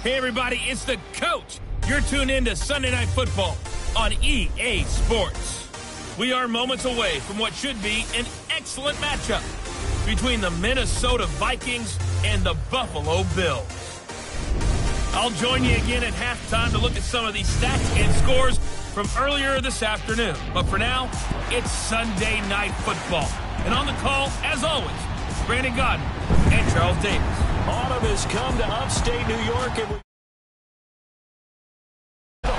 Hey everybody, it's the coach. You're tuned in to Sunday Night Football on EA Sports. We are moments away from what should be an excellent matchup between the Minnesota Vikings and the Buffalo Bills. I'll join you again at halftime to look at some of these stats and scores from earlier this afternoon. But for now, it's Sunday Night Football. And on the call, as always, Brandon Godden and Charles Davis. Autumn has come to upstate New York and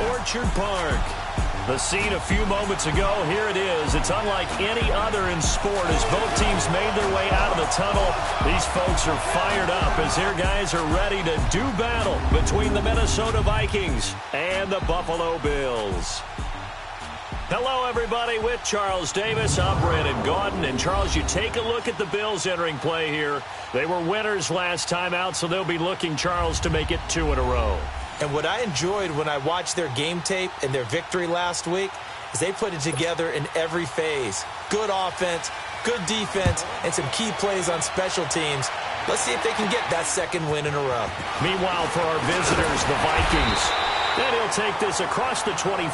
Orchard Park. The scene a few moments ago, here it is. It's unlike any other in sport as both teams made their way out of the tunnel. These folks are fired up as their guys are ready to do battle between the Minnesota Vikings and the Buffalo Bills. Hello, everybody, with Charles Davis. I'm Brandon Gaudin. And, Charles, you take a look at the Bills entering play here. They were winners last time out, so they'll be looking, Charles, to make it 2 in a row. And what I enjoyed when I watched their game tape and their victory last week is they put it together in every phase. Good offense, good defense, and some key plays on special teams. Let's see if they can get that second win in a row. Meanwhile, for our visitors, the Vikings. Then he'll take this across the 25,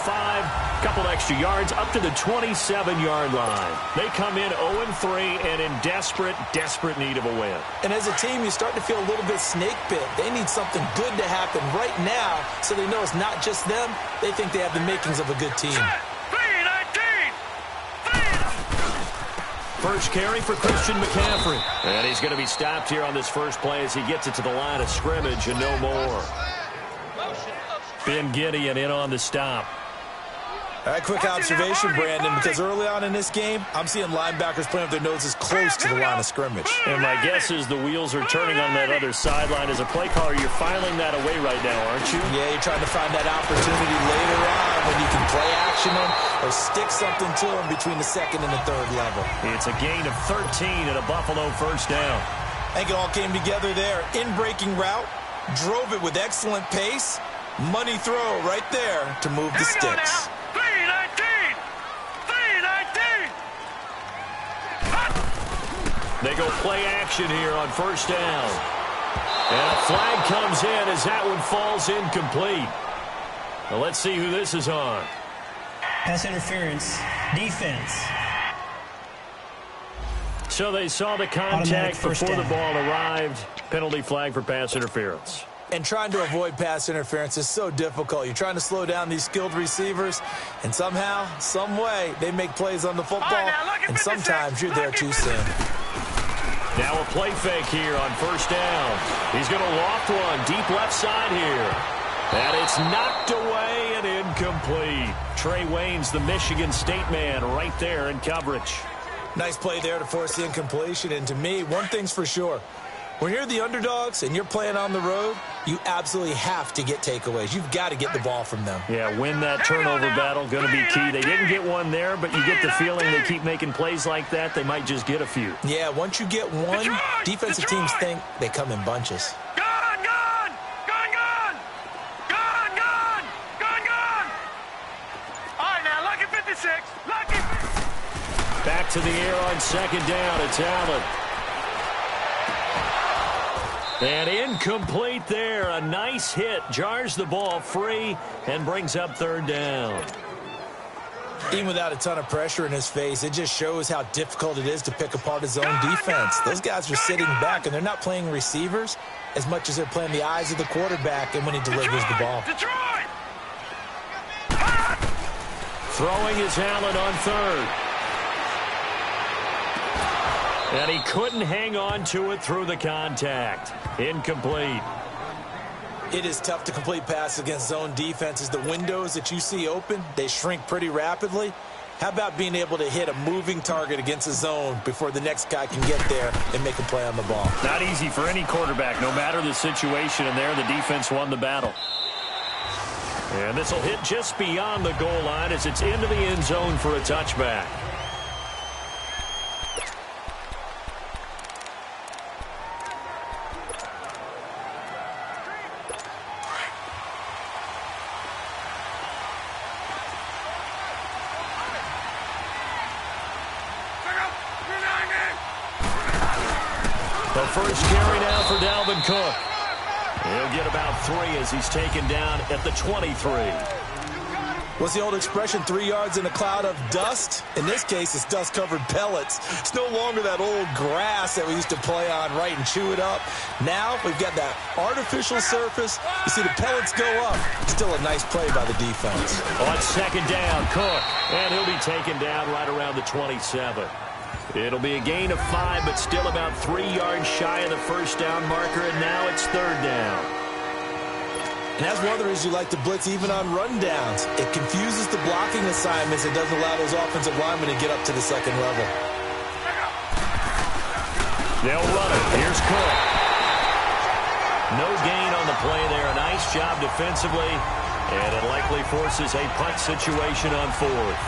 couple extra yards, up to the 27-yard line. They come in 0-3 and in desperate need of a win. And as a team, you start to feel a little bit snake bit. They need something good to happen right now so they know it's not just them. They think they have the makings of a good team. First carry for Christian McCaffrey. And he's going to be stopped here on this first play as he gets it to the line of scrimmage and no more. Ben Gideon in on the stop. All right, quick observation, Brandon, because early on in this game, I'm seeing linebackers playing with their noses close to the line of scrimmage. And my guess is the wheels are turning on that other sideline. As a play caller, you're filing that away right now, aren't you? Yeah, you're trying to find that opportunity later on when you can play action them or stick something to them between the second and the third level. It's a gain of 13 and a Buffalo first down. I think it all came together there. In-breaking route, drove it with excellent pace. Money throw right there to move the sticks. 319! They go play action here on first down. And a flag comes in as that one falls incomplete. Now let's see who this is on. Pass interference, defense. So they saw the contact before the ball arrived. Penalty flag for pass interference. And trying to avoid pass interference is so difficult. You're trying to slow down these skilled receivers, and somehow, some way, they make plays on the football, and sometimes you're there too soon. Now a play fake here on first down. He's going to loft one deep left side here. And it's knocked away and incomplete. Trey Waynes, the Michigan State man, right there in coverage. Nice play there to force the incompletion, and to me, one thing's for sure. When you're the underdogs and you're playing on the road, you absolutely have to get takeaways. You've got to get the ball from them. Yeah, win that turnover battle, going to be key. They didn't get one there, but you get the feeling they keep making plays like that, they might just get a few. Yeah, once you get one, defensive teams think they come in bunches. Back to the air on second down. It's Allen. And incomplete there. A nice hit. Jars the ball free and brings up third down. Even without a ton of pressure in his face, it just shows how difficult it is to pick apart his own defense. Those guys are sitting back, and they're not playing receivers as much as they're playing the eyes of the quarterback and when he delivers the ball. Throwing is Allen on third. And he couldn't hang on to it through the contact. Incomplete. It is tough to complete passes against zone defenses. The windows that you see open, they shrink pretty rapidly. How about being able to hit a moving target against a zone before the next guy can get there and make a play on the ball? Not easy for any quarterback, no matter the situation. And there, the defense won the battle. And this will hit just beyond the goal line as it's into the end zone for a touchback. The first carry now for Dalvin Cook. He'll get about 3 as he's taken down at the 23. What's the old expression, 3 yards in a cloud of dust? In this case, it's dust-covered pellets. It's no longer that old grass that we used to play on, right, and chew it up. Now we've got that artificial surface. You see the pellets go up. Still a nice play by the defense. On second down, Cook. And he'll be taken down right around the 27. It'll be a gain of 5, but still about 3 yards shy of the first down marker, and now it's third down. And that's one of the reasons you like to blitz even on rundowns. It confuses the blocking assignments. It doesn't allow those offensive linemen to get up to the second level. They'll run it. Here's Cook. No gain on the play there. A nice job defensively. And it likely forces a punt situation on fourth.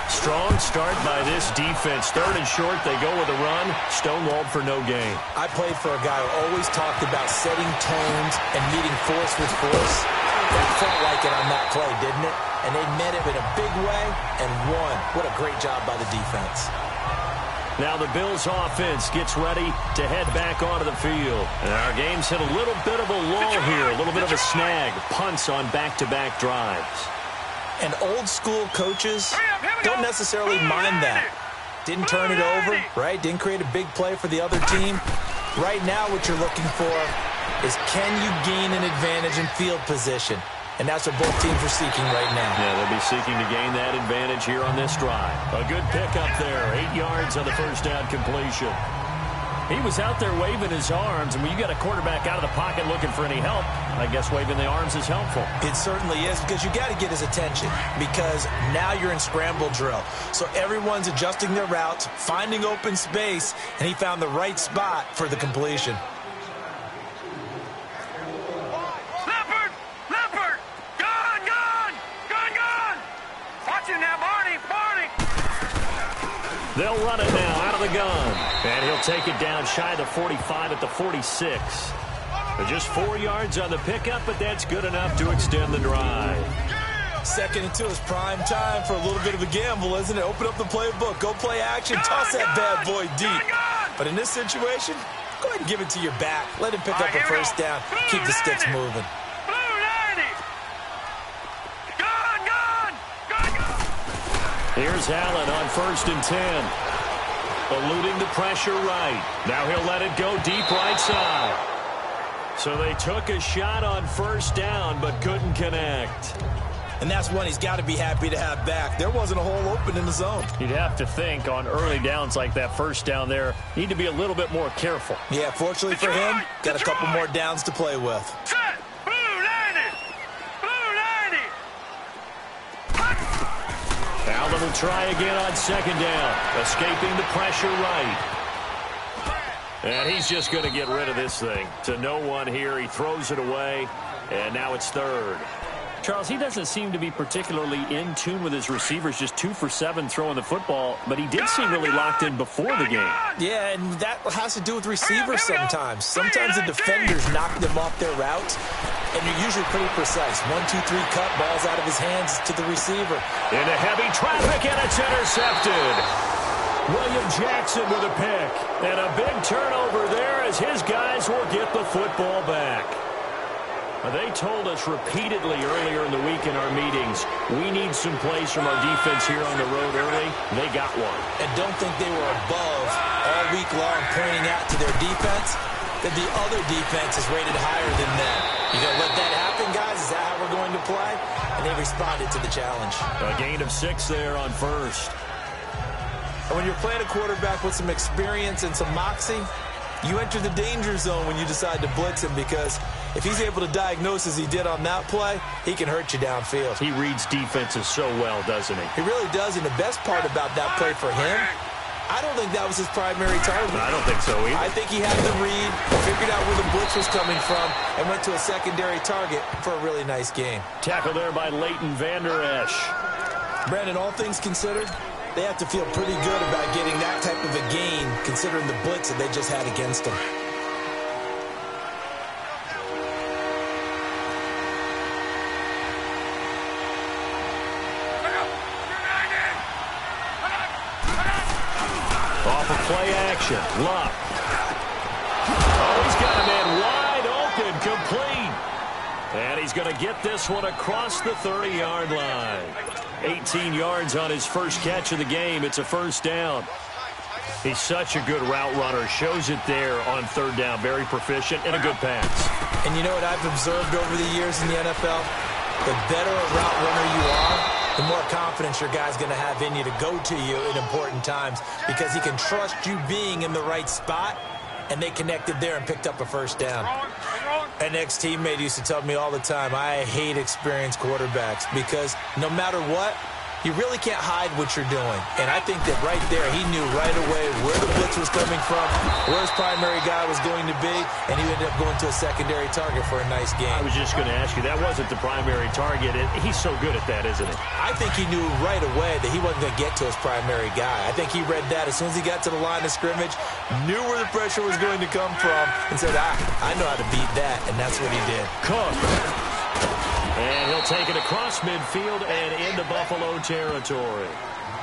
Strong start by this defense. Third and short, they go with a run. Stonewalled for no gain. I played for a guy who always talked about setting tones and meeting force with force. That felt like it on that play, didn't it? And they met it in a big way and won. What a great job by the defense. Now the Bills offense gets ready to head back onto the field. And our game's hit a little bit of a lull here, a little bit of a snag. Punts on back-to-back drives. And old-school coaches don't necessarily mind that. Didn't turn it over, right? Didn't create a big play for the other team. Right now what you're looking for is, can you gain an advantage in field position? And that's what both teams are seeking right now. Yeah, they'll be seeking to gain that advantage here on this drive. A good pickup there. 8 yards on the first down completion. He was out there waving his arms, and when you got a quarterback out of the pocket looking for any help, I guess waving the arms is helpful. It certainly is, because you got to get his attention, because now you're in scramble drill. So everyone's adjusting their routes, finding open space, and he found the right spot for the completion. Leopard! Gone! Watch him now, Barney! They'll run it now out of the gun. And he'll take it down shy of the 45 at the 46. Just 4 yards on the pickup, but that's good enough to extend the drive. Second and 2 is prime time for a little bit of a gamble, isn't it? Open up the playbook, go play action, toss that bad boy deep. But in this situation, go ahead and give it to your back. Let him pick up a first down. Keep the sticks moving. Here's Allen on 1st and 10. Eluding the pressure right. Now he'll let it go deep right side. So they took a shot on first down, but couldn't connect. And that's one he's got to be happy to have back. There wasn't a hole open in the zone. You'd have to think on early downs like that first down there, need to be a little bit more careful. Yeah, fortunately for him, got a couple more downs to play with. Allen will try again on second down, escaping the pressure right. And he's just going to get rid of this thing. To no one here, he throws it away, and now it's third. Charles, he doesn't seem to be particularly in tune with his receivers, just 2 for 7 throwing the football, but he did seem really locked in before the game. Yeah, and that has to do with receivers sometimes. Sometimes the defenders knock them off their routes, and you're usually pretty precise. 1, 2, 3 cut, balls out of his hands to the receiver. Into heavy traffic, and it's intercepted. William Jackson with a pick, and a big turnover there as his guys will get the football back. They told us repeatedly earlier in the week in our meetings, we need some plays from our defense here on the road early. They got one. And don't think they were above all week long pointing out to their defense that the other defense is rated higher than them. You going to let that happen, guys? Is that how we're going to play? And they responded to the challenge. A gain of 6 there on first. And when you're playing a quarterback with some experience and some moxie, you enter the danger zone when you decide to blitz him, because if he's able to diagnose as he did on that play, he can hurt you downfield. He reads defenses so well, doesn't he? He really does, and the best part about that play for him, I don't think that was his primary target. I don't think so either. I think he had the read, figured out where the blitz was coming from, and went to a secondary target for a really nice game. Tackle there by Leighton Vander Esch. Brandon, all things considered, they have to feel pretty good about getting that type of a gain, considering the blitz that they just had against them. Off of play action, Luck. And he's going to get this one across the 30-yard line. 18 yards on his first catch of the game. It's a first down. He's such a good route runner. Shows it there on third down. Very proficient and a good pass. And you know what I've observed over the years in the NFL? The better a route runner you are, the more confidence your guy's going to have in you to go to you in important times because he can trust you being in the right spot, and they connected there and picked up a first down. An ex-teammate used to tell me all the time, I hate experienced quarterbacks because no matter what, you really can't hide what you're doing. And I think that right there, he knew right away where the blitz was coming from, where his primary guy was going to be, and he ended up going to a secondary target for a nice game. I was just going to ask you, that wasn't the primary target. He's so good at that, isn't he? I think he knew right away that he wasn't going to get to his primary guy. I think he read that as soon as he got to the line of scrimmage, knew where the pressure was going to come from, and said, I know how to beat that, and that's what he did. Cook. And he'll take it across midfield and into Buffalo territory.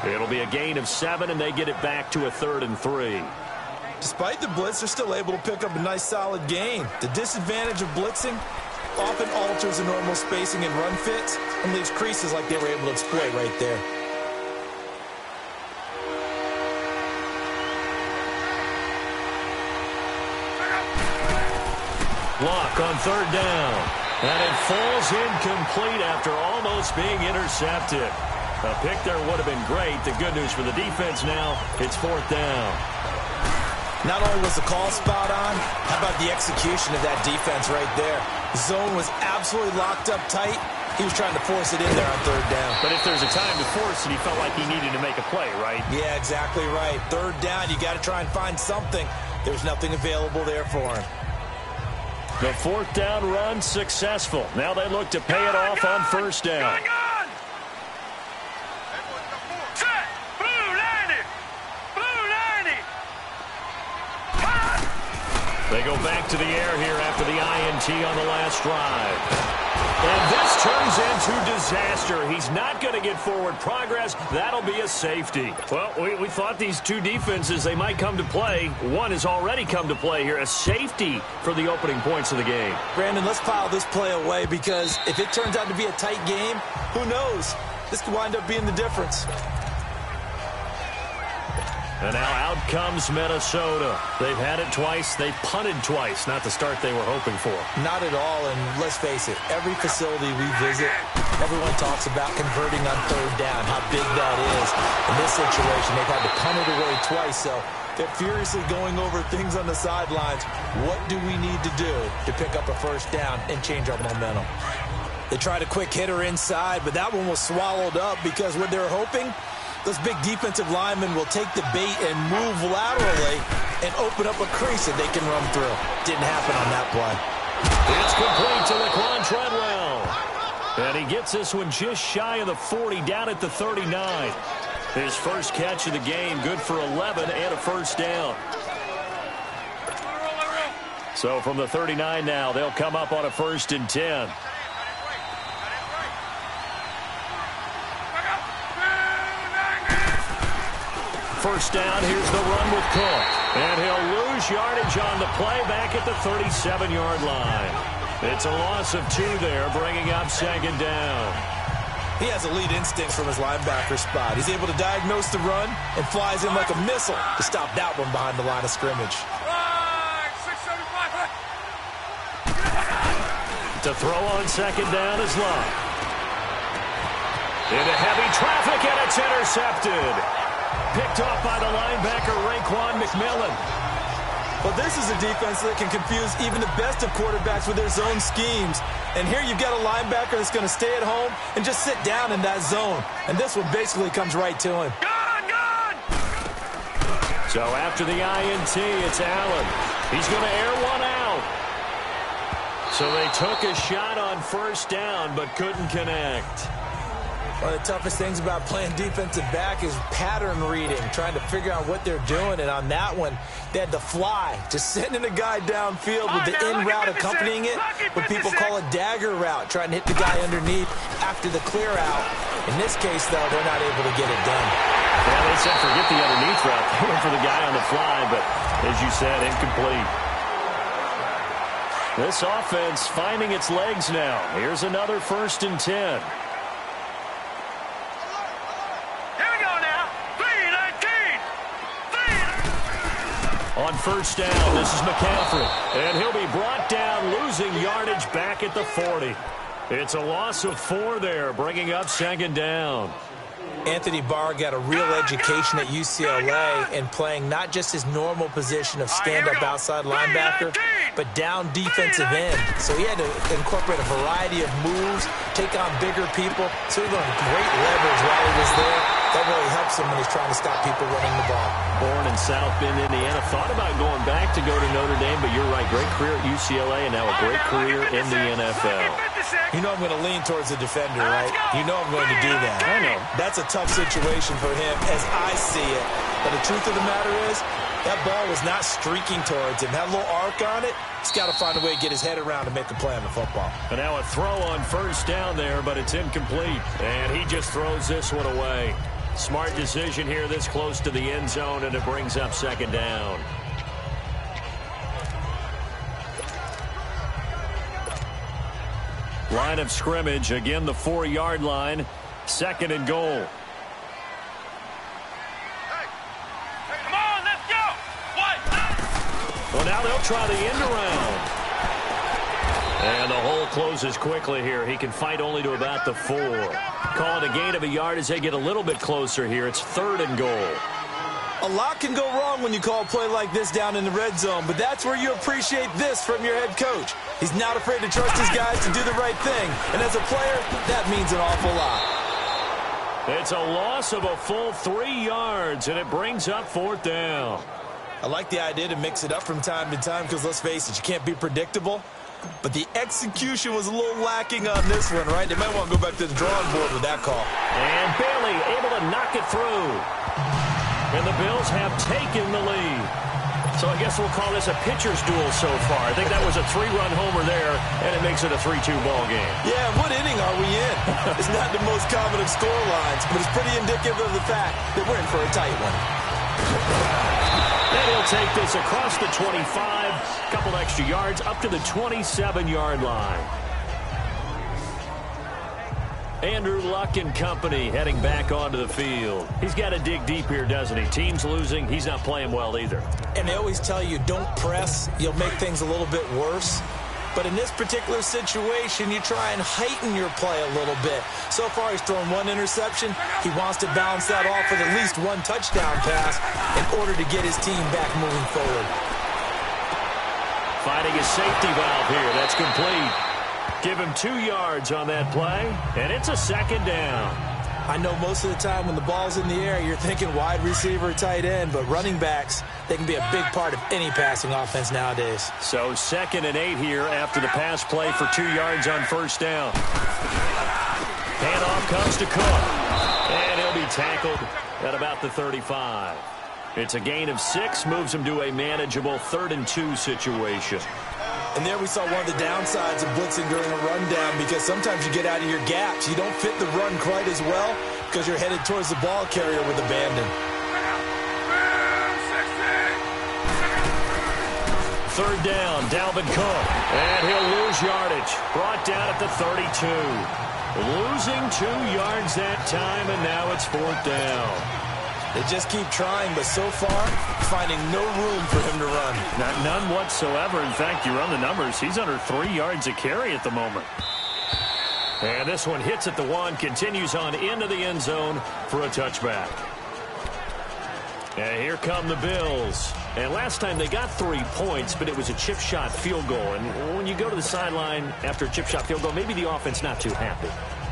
It'll be a gain of 7, and they get it back to a 3rd and 3. Despite the blitz, they're still able to pick up a nice, solid gain. The disadvantage of blitzing often alters the normal spacing and run fits and leaves creases like they were able to exploit right there. Block on third down. And it falls incomplete after almost being intercepted. A pick there would have been great. The good news for the defense now, it's 4th down. Not only was the call spot on, how about the execution of that defense right there? The zone was absolutely locked up tight. He was trying to force it in there on third down. But if there's a time to force it, he felt like he needed to make a play, right? Yeah, exactly right. Third down, you got to try and find something. There's nothing available there for him. The 4th down run successful. Now they look to pay it off on first down. Set. Blue 90. Blue 90. They go back to the air here after the INT on the last drive. And this turns into disaster. He's not going to get forward progress. That'll be a safety. Well, we thought these two defenses, they might come to play. One has already come to play here. A safety for the opening points of the game. Brandon, let's file this play away because if it turns out to be a tight game, who knows? This could wind up being the difference. And now out comes Minnesota. They've had it twice. They've punted twice. Not the start they were hoping for. Not at all, and let's face it, every facility we visit, everyone talks about converting on third down, how big that is. In this situation, they've had to punt it away twice, so they're furiously going over things on the sidelines. What do we need to do to pick up a first down and change our momentum? They tried a quick hitter inside, but that one was swallowed up because what they're hoping, those big defensive linemen will take the bait and move laterally and open up a crease that they can run through. Didn't happen on that play. It's complete to Laquan Treadwell. And he gets this one just shy of the 40, down at the 39. His first catch of the game, good for 11 and a first down. So from the 39 now, they'll come up on a 1st and 10. First down, here's the run with Cook. And he'll lose yardage on the play back at the 37-yard line. It's a loss of 2 there, bringing up 2nd down. He has elite instincts from his linebacker spot. He's able to diagnose the run and flies in like a missile to stop that one behind the line of scrimmage. To throw on 2nd down is Love. Into heavy traffic, and it's intercepted. Picked off by the linebacker, Raekwon McMillan. Well, this is a defense that can confuse even the best of quarterbacks with their zone schemes. And here you've got a linebacker that's going to stay at home and just sit down in that zone. And this one basically comes right to him. So after the INT, it's Allen. He's going to air one out. So they took a shot on first down, but couldn't connect. One of the toughest things about playing defensive back is pattern reading, trying to figure out what they're doing. And on that one, they had to fly, just sending a guy downfield with the in route accompanying it, what people call a dagger route, trying to hit the guy underneath after the clear out. In this case, though, they're not able to get it done. Yeah, they said forget the underneath route. They went for the guy on the fly, but as you said, incomplete. This offense finding its legs now. Here's another 1st and 10. Here we go now. 3-19. On 1st down, this is McCaffrey. And he'll be brought down, losing yardage back at the 40. It's a loss of 4 there, bringing up 2nd down. Anthony Barr got a real education at UCLA and playing not just his normal position of stand-up outside linebacker, but down defensive end. So he had to incorporate a variety of moves, take on bigger people. So he learned great leverage while he was there. That really helps him when he's trying to stop people running the ball. Born in South Bend, Indiana. Thought about going back to go to Notre Dame, but you're right. Great career at UCLA and now a great career in the NFL. You know I'm going to lean towards the defender, right? You know I'm going to do that. I know. That's a tough situation for him as I see it. But the truth of the matter is, that ball was not streaking towards him. Had a little arc on it. He's got to find a way to get his head around and make a play on the football. And now a throw on 1st down there, but it's incomplete. And he just throws this one away. Smart decision here this close to the end zone, and it brings up 2nd down. Line of scrimmage, again the 4-yard line. 2nd and goal. Come on, let's go. Well, now they'll try the end around. And the hole closes quickly here. He can fight only to about the 4. Call it a gain of a yard as they get a little bit closer here. It's 3rd and goal. A lot can go wrong when you call a play like this down in the red zone, but that's where you appreciate this from your head coach. He's not afraid to trust his guys to do the right thing, and as a player, that means an awful lot. It's a loss of a full 3 yards, and it brings up 4th down. I like the idea to mix it up from time to time because, let's face it, you can't be predictable. But the execution was a little lacking on this one, right? They might want to go back to the drawing board with that call. And Bailey able to knock it through. And the Bills have taken the lead. So I guess we'll call this a pitcher's duel so far. I think that was a 3-run homer there, and it makes it a 3-2 ball game. Yeah, what inning are we in? It's not the most common of score lines, but it's pretty indicative of the fact that we're in for a tight one. And he'll take this across the 25, a couple extra yards, up to the 27-yard line. Andrew Luck and company heading back onto the field. He's got to dig deep here, doesn't he? Team's losing. He's not playing well either. And they always tell you, don't press. You'll make things a little bit worse. But in this particular situation, you try and heighten your play a little bit. So far, he's thrown 1 interception. He wants to balance that off with at least 1 touchdown pass in order to get his team back moving forward. Finding a safety valve here. That's complete. Give him 2 yards on that play, and it's a 2nd down. I know most of the time when the ball's in the air, you're thinking wide receiver, tight end, but running backs, they can be a big part of any passing offense nowadays. So 2nd and 8 here after the pass play for 2 yards on 1st down. Handoff comes to Cook, and he'll be tackled at about the 35. It's a gain of 6, moves him to a manageable 3rd and 2 situation. And there we saw one of the downsides of blitzing during a rundown because sometimes you get out of your gaps. You don't fit the run quite as well because you're headed towards the ball carrier with abandon. 3rd down, Dalvin Cook. And he'll lose yardage. Brought down at the 32. Losing 2 yards that time, and now it's 4th down. They just keep trying, but so far, finding no room for him to run. None whatsoever. In fact, you run the numbers. He's under 3 yards a carry at the moment. And this one hits at the 1, continues on into the end zone for a touchback. And here come the Bills. And last time they got 3 points, but it was a chip shot field goal. And when you go to the sideline after a chip shot field goal, maybe the offense not too happy.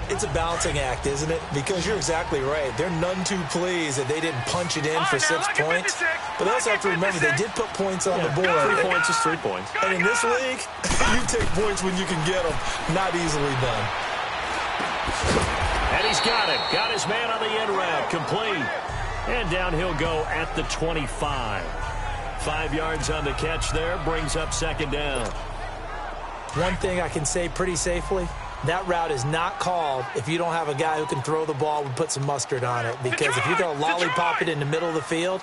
It's a balancing act, isn't it? Because you're exactly right. They're none too pleased that they didn't punch it in for 6 points. But they also have to remember they did put points on the board. 3 points is 3 points. And in this league, you take points when you can get them. Not easily done. And he's got it. Got his man on the end route. Complete. And down he'll go at the 25. 5 yards on the catch there. Brings up 2nd down. One thing I can say pretty safely, that route is not called if you don't have a guy who can throw the ball and put some mustard on it. Because if you're going to lollipop it in the middle of the field,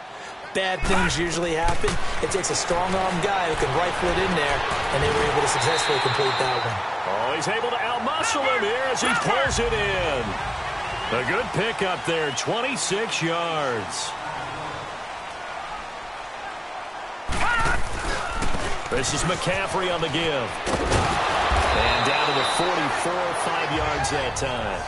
bad things usually happen. It takes a strong-arm guy who can rifle it in there, and they were able to successfully complete that one. Oh, he's able to outmuscle him here as he pulls it in. A good pickup there, 26 yards. This is McCaffrey on the give. And down to the 44, 5 yards that time.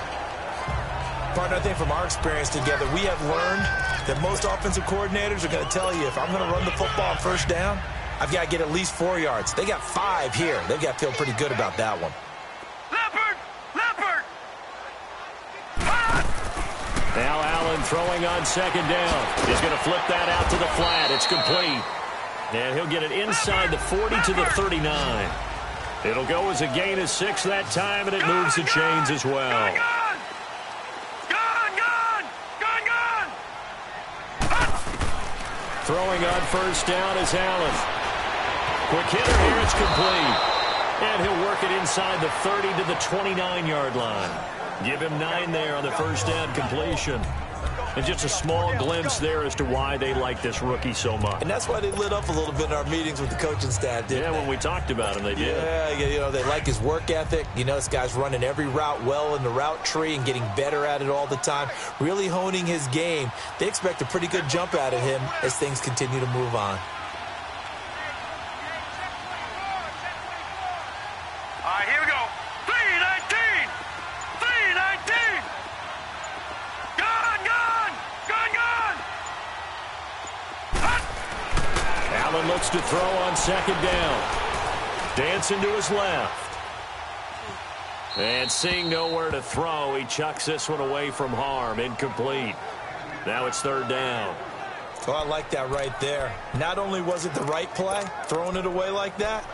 Partner, I think from our experience together, we have learned that most offensive coordinators are going to tell you, if I'm going to run the football on first down, I've got to get at least 4 yards. They got 5 here. They've got to feel pretty good about that one. Leopard! Leopard! Now Allen throwing on second down. He's going to flip that out to the flat. It's complete. And he'll get it inside the 40 to the 39. It'll go as a gain of 6 that time, and it moves the chains as well. Throwing on first down is Allen. Quick hitter here, it's complete. And he'll work it inside the 30 to the 29-yard line. Give him 9 there on the first down completion. And just a small glimpse there as to why they like this rookie so much. And that's why they lit up a little bit in our meetings with the coaching staff, didn't they? When we talked about him, they did. Yeah, they like his work ethic. You know, this guy's running every route well in the route tree and getting better at it all the time, really honing his game. They expect a pretty good jump out of him as things continue to move on. All right, here we go. 319! 319! Allen looks to throw on second down. Dancing to his left. And seeing nowhere to throw, he chucks this one away from harm. Incomplete. Now it's third down. Oh, I like that right there. Not only was it the right play, throwing it away like that,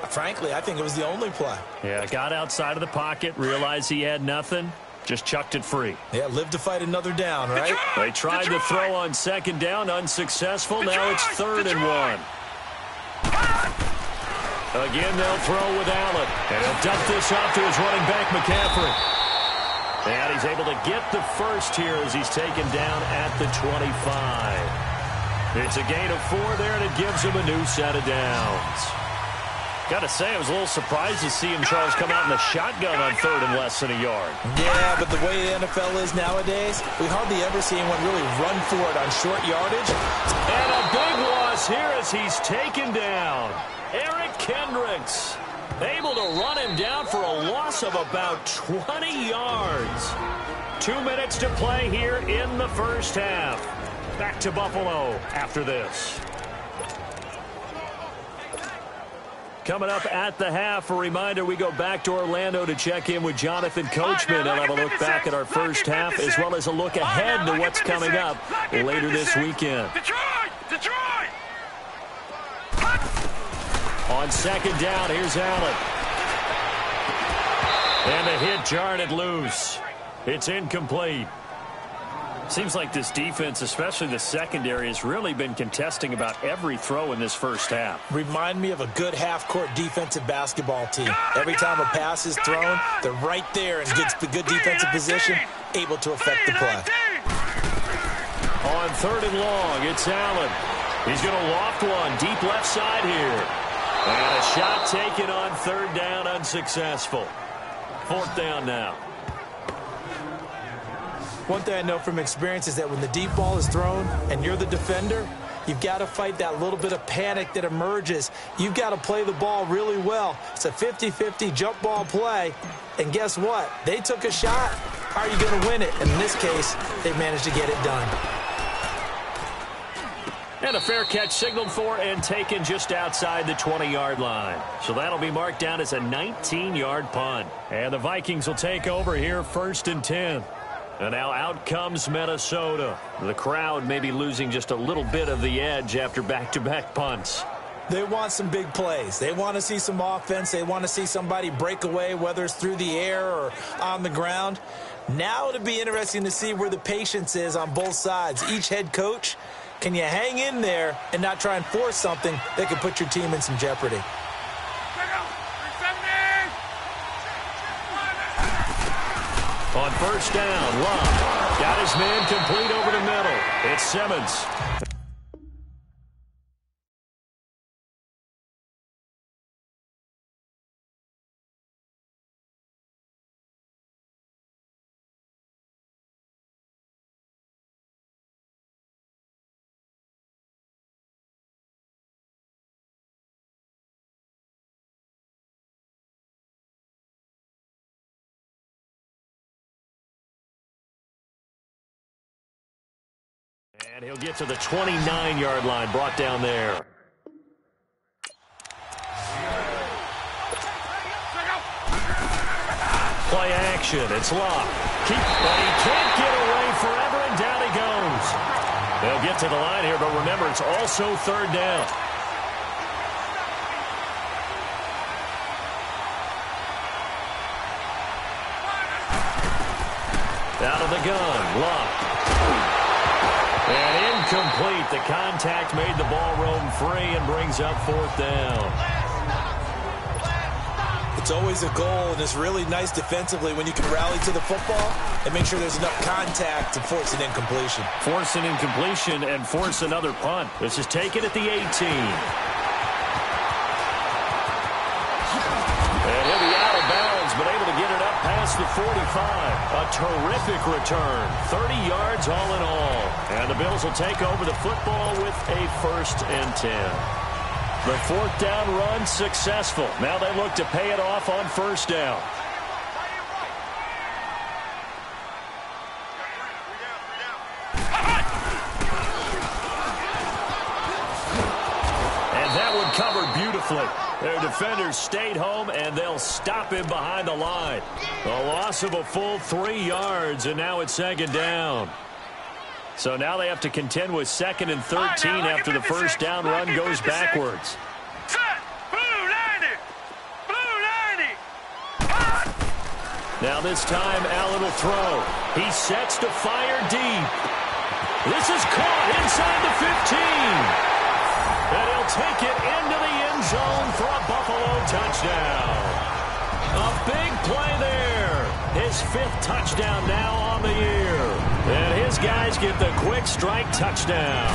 frankly, I think it was the only play. Yeah, got outside of the pocket, realized he had nothing, just chucked it free. Yeah, live to fight another down, right? They tried to throw on second down, unsuccessful. Now it's 3rd and 1. Again, they'll throw with Allen. And he'll dump this off to his running back, McCaffrey. And he's able to get the first here as he's taken down at the 25. It's a gain of 4 there, and it gives him a new set of downs. Got to say, I was a little surprised to see him, Charles, come out in the shotgun on 3rd and less than a yard. Yeah, but the way the NFL is nowadays, we hardly ever see anyone really run for it on short yardage. And a big loss here as he's taken down. Eric Kendricks able to run him down for a loss of about 20 yards. 2 minutes to play here in the first half. Back to Buffalo after this. Coming up at the half, a reminder, we go back to Orlando to check in with Jonathan Coachman and have a look back at our first half as well as a look ahead to what's coming up later this weekend. Detroit! On second down, here's Allen. And the hit jarred it loose. It's incomplete. Seems like this defense, especially the secondary, has really been contesting about every throw in this first half. Remind me of a good half-court defensive basketball team. Every time a pass is thrown, they're right there in good defensive position, able to affect the play. On 3rd and long, it's Allen. He's going to loft one deep left side here. And a shot taken on 3rd down, unsuccessful. 4th down now. One thing I know from experience is that when the deep ball is thrown and you're the defender, you've got to fight that little bit of panic that emerges. You've got to play the ball really well. It's a 50-50 jump ball play. And guess what? They took a shot. How are you going to win it? And in this case, they managed to get it done. And a fair catch signaled for and taken just outside the 20-yard line. So that'll be marked down as a 19-yard punt. And the Vikings will take over here 1st and 10. And now out comes Minnesota. The crowd may be losing just a little bit of the edge after back-to-back punts. They want some big plays. They want to see some offense. They want to see somebody break away, whether it's through the air or on the ground. Now it'll be interesting to see where the patience is on both sides. Each head coach, can you hang in there and not try and force something that could put your team in some jeopardy? On first down, Love got his man complete over the middle. It's Simmons. And he'll get to the 29-yard line, brought down there. Play action. It's locked. But he can't get away forever, and down he goes. They'll get to the line here, but remember, it's also third down. Out of the gun. Locked. And incomplete. The contact made the ball roam free and brings up fourth down. It's always a goal, and it's really nice defensively when you can rally to the football and make sure there's enough contact to force an incompletion. Force an incompletion and force another punt. This is taken at the 18. And he'll be out of bounds, but able to get it up past the 45. A terrific return. 30 yards all in all. And the Bills will take over the football with a 1st and 10. The fourth down run successful. Now they look to pay it off on first down. And that one covered beautifully. Their defenders stayed home, and they'll stop him behind the line. A loss of a full 3 yards, and now it's second down. So now they have to contend with 2nd and 13 after the first down run goes backwards. Set. Blue 90. Blue 90. Now this time, Allen will throw. He sets to fire deep. This is caught inside the 15. And he'll take it into the end zone for a Buffalo touchdown. A big play there. His 5th touchdown now on the year. And his guys get the quick strike touchdown.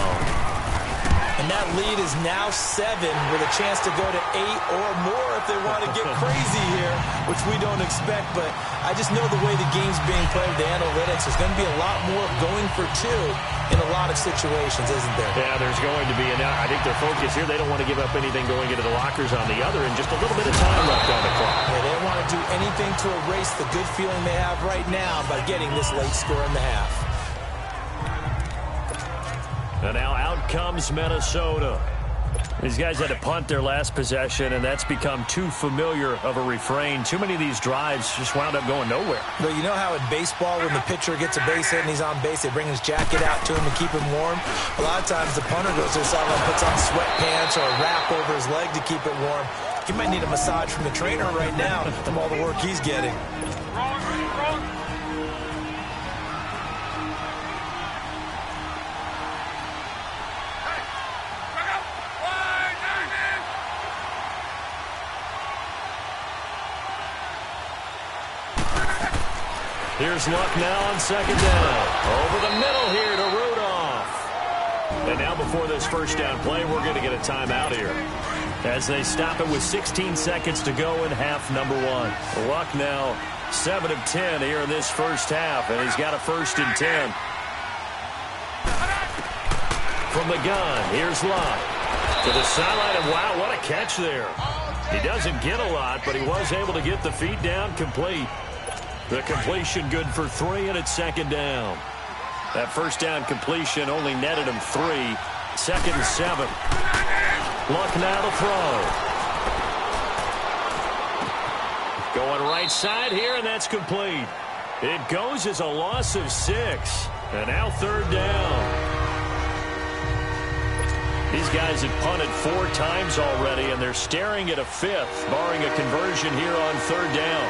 And that lead is now 7 with a chance to go to 8 or more if they want to get crazy here, which we don't expect. But I just know the way the game's being played, the analytics, there's going to be a lot more going for 2 in a lot of situations, isn't there? Yeah, there's going to be. And I think their focus here, they don't want to give up anything going into the lockers on the other, and just a little bit of time left on the clock. Yeah, they don't want to do anything to erase the good feeling they have right now by getting this late score in the half. And now out comes Minnesota. These guys had to punt their last possession, and that's become too familiar of a refrain. Too many of these drives just wound up going nowhere. But you know how in baseball, when the pitcher gets a base hit and he's on base, they bring his jacket out to him to keep him warm? A lot of times the punter goes to the sideline, puts on sweatpants or a wrap over his leg to keep it warm. He might need a massage from the trainer right now from all the work he's getting. Wrong. Here's Luck now on second down. Over the middle here to Rudolph. And now before this first down play, we're going to get a timeout here, as they stop it with 16 seconds to go in half number 1. Luck now 7 of 10 here in this first half, and he's got a 1st and 10. From the gun, here's Luck. To the sideline, and wow, what a catch there. He doesn't get a lot, but he was able to get the feet down complete. The completion good for 3, and it's second down. That first down completion only netted him 3. 2nd and 7. Luck now to throw. Going right side here, and that's complete. It goes as a loss of 6. And now third down. These guys have punted 4 times already, and they're staring at a 5th, barring a conversion here on third down.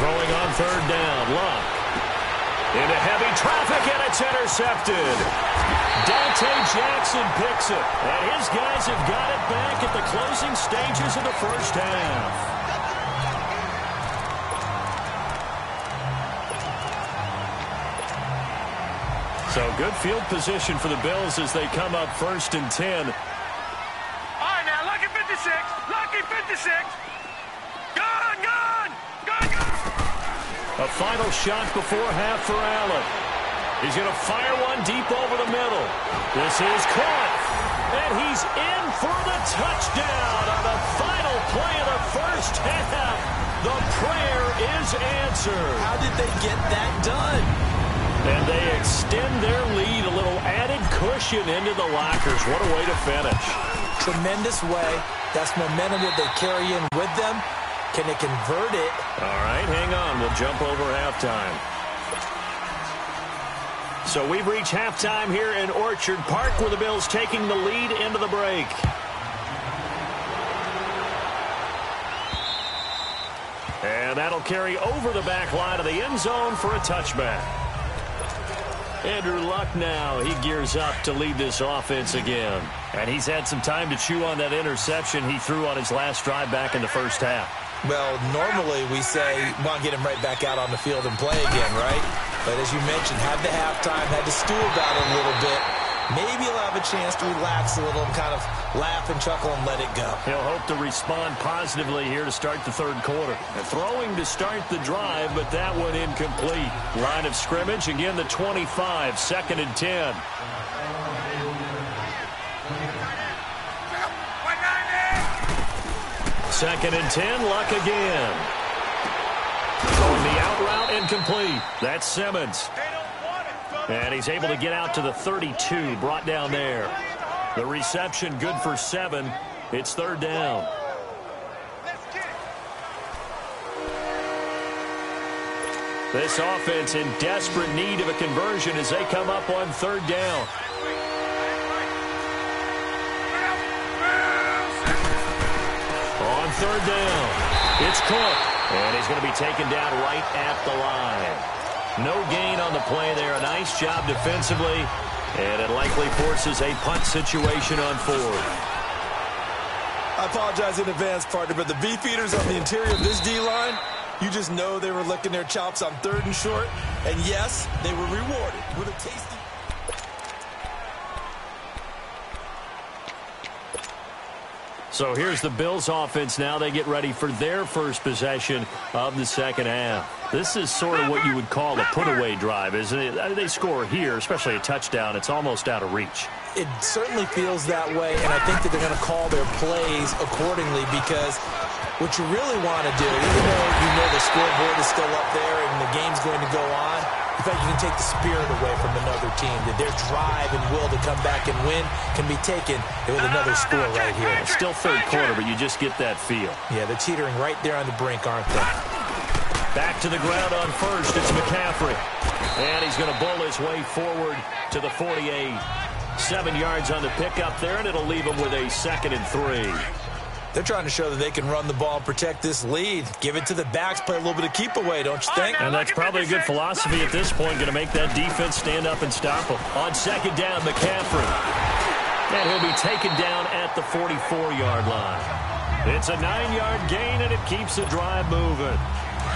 Throwing on third down, Luck. Into heavy traffic, and it's intercepted. Dante Jackson picks it, and his guys have got it back at the closing stages of the first half. So good field position for the Bills as they come up 1st and 10. All right, now, Lucky 56. Lucky 56. A final shot before half for Allen. He's going to fire one deep over the middle. This is caught. And he's in for the touchdown on the final play of the first half. The prayer is answered. How did they get that done? And they extend their lead, a little added cushion into the lockers. What a way to finish. Tremendous way. That's momentum that they carry in with them. Can they convert it? All right, hang on. We'll jump over halftime. So we've reached halftime here in Orchard Park, where the Bills taking the lead into the break. And that'll carry over the back line of the end zone for a touchback. Andrew Luck now, he gears up to lead this offense again. And he's had some time to chew on that interception he threw on his last drive back in the first half. Well, normally we say, well, get him right back out on the field and play again, right? But as you mentioned, had the halftime, had to stew about it a little bit. Maybe he'll have a chance to relax a little and kind of laugh and chuckle and let it go. He'll hope to respond positively here to start the third quarter. And throwing to start the drive, but that one incomplete. Line of scrimmage, again the 25, 2nd and 10. Second and 10, Luck again. Going the out route, incomplete. That's Simmons. And he's able to get out to the 32, brought down there. The reception good for 7. It's 3rd down. This offense in desperate need of a conversion as they come up on 3rd down. On 3rd down, it's Cook. And he's going to be taken down right at the line. No gain on the play there. A nice job defensively. And it likely forces a punt situation on 4th. I apologize in advance, partner, but the beefeaters on the interior of this D-line, you just know they were licking their chops on 3rd and short. And yes, they were rewarded with a tasty... So here's the Bills offense now. They get ready for their first possession of the second half. This is sort of what you would call a put-away drive, isn't it? They score here, especially a touchdown. It's almost out of reach. It certainly feels that way, and I think that they're going to call their plays accordingly because what you really want to do, even though you know the scoreboard is still up there and the game's going to go on, in fact, you can take the spirit away from another team, that their drive and will to come back and win can be taken with another score right here. It's still third quarter, but you just get that feel. Yeah, they're teetering right there on the brink, aren't they? Back to the ground on first. It's McCaffrey. And he's going to bull his way forward to the 48. 7 yards on the pickup there, and it'll leave him with a 2nd and 3. They're trying to show that they can run the ball and protect this lead. Give it to the backs, play a little bit of keep away, don't you think? And that's probably a good philosophy at this point, going to make that defense stand up and stop them. On 2nd down, McCaffrey. And he'll be taken down at the 44-yard line. It's a 9-yard gain, and it keeps the drive moving.